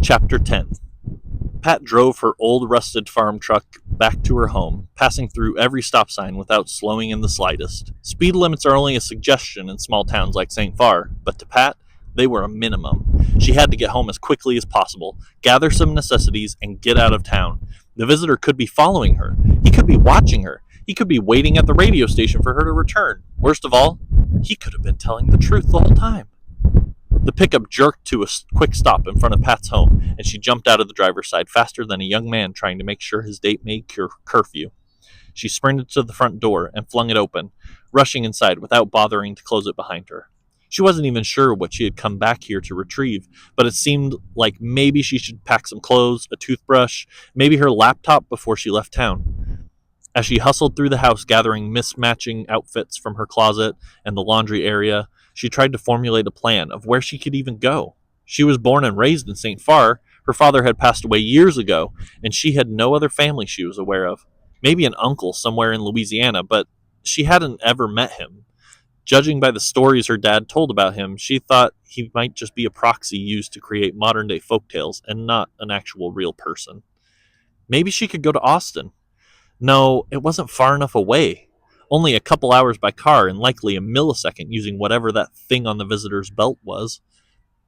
Chapter 10. Pat drove her old rusted farm truck back to her home, passing through every stop sign without slowing in the slightest. Speed limits are only a suggestion in small towns like St. Farr, but to Pat, they were a minimum. She had to get home as quickly as possible, gather some necessities, and get out of town. The visitor could be following her. He could be watching her. He could be waiting at the radio station for her to return. Worst of all, he could have been telling the truth the whole time. The pickup jerked to a quick stop in front of Pat's home, and she jumped out of the driver's side faster than a young man trying to make sure his date made curfew. She sprinted to the front door and flung it open, rushing inside without bothering to close it behind her. She wasn't even sure what she had come back here to retrieve, but it seemed like maybe she should pack some clothes, a toothbrush, maybe her laptop before she left town. As she hustled through the house gathering mismatching outfits from her closet and the laundry area, she tried to formulate a plan of where she could even go. She was born and raised in St. Farr. Her father had passed away years ago, and she had no other family she was aware of. Maybe an uncle somewhere in Louisiana, but she hadn't ever met him. Judging by the stories her dad told about him, she thought he might just be a proxy used to create modern-day folktales and not an actual real person. Maybe she could go to Austin. No, it wasn't far enough away. Only a couple hours by car and likely a millisecond using whatever that thing on the visitor's belt was.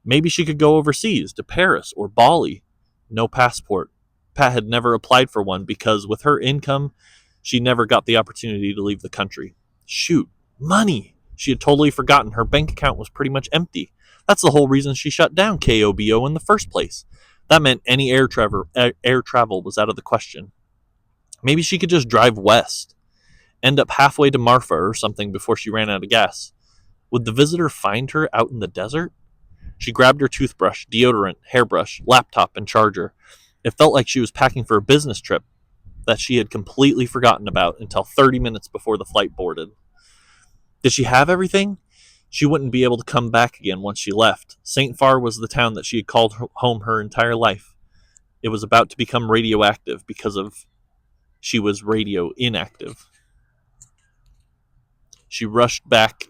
Maybe she could go overseas, to Paris or Bali. No passport. Pat had never applied for one because with her income, she never got the opportunity to leave the country. Shoot, money! She had totally forgotten her bank account was pretty much empty. That's the whole reason she shut down KOBO in the first place. That meant any air travel was out of the question. Maybe she could just drive west. End up halfway to Marfa or something before she ran out of gas. Would the visitor find her out in the desert? She grabbed her toothbrush, deodorant, hairbrush, laptop, and charger. It felt like she was packing for a business trip that she had completely forgotten about until 30 minutes before the flight boarded. Did she have everything? She wouldn't be able to come back again once she left. St. Farr was the town that she had called home her entire life. It was about to become radioactive because she was radio inactive. She rushed back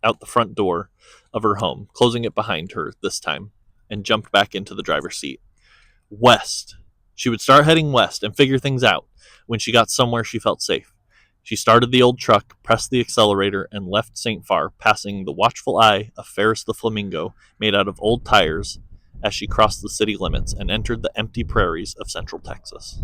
out the front door of her home, closing it behind her this time, and jumped back into the driver's seat. West. She would start heading west and figure things out when she got somewhere she felt safe. She started the old truck, pressed the accelerator, and left St. Farr, passing the watchful eye of Ferris the flamingo made out of old tires as she crossed the city limits and entered the empty prairies of central Texas.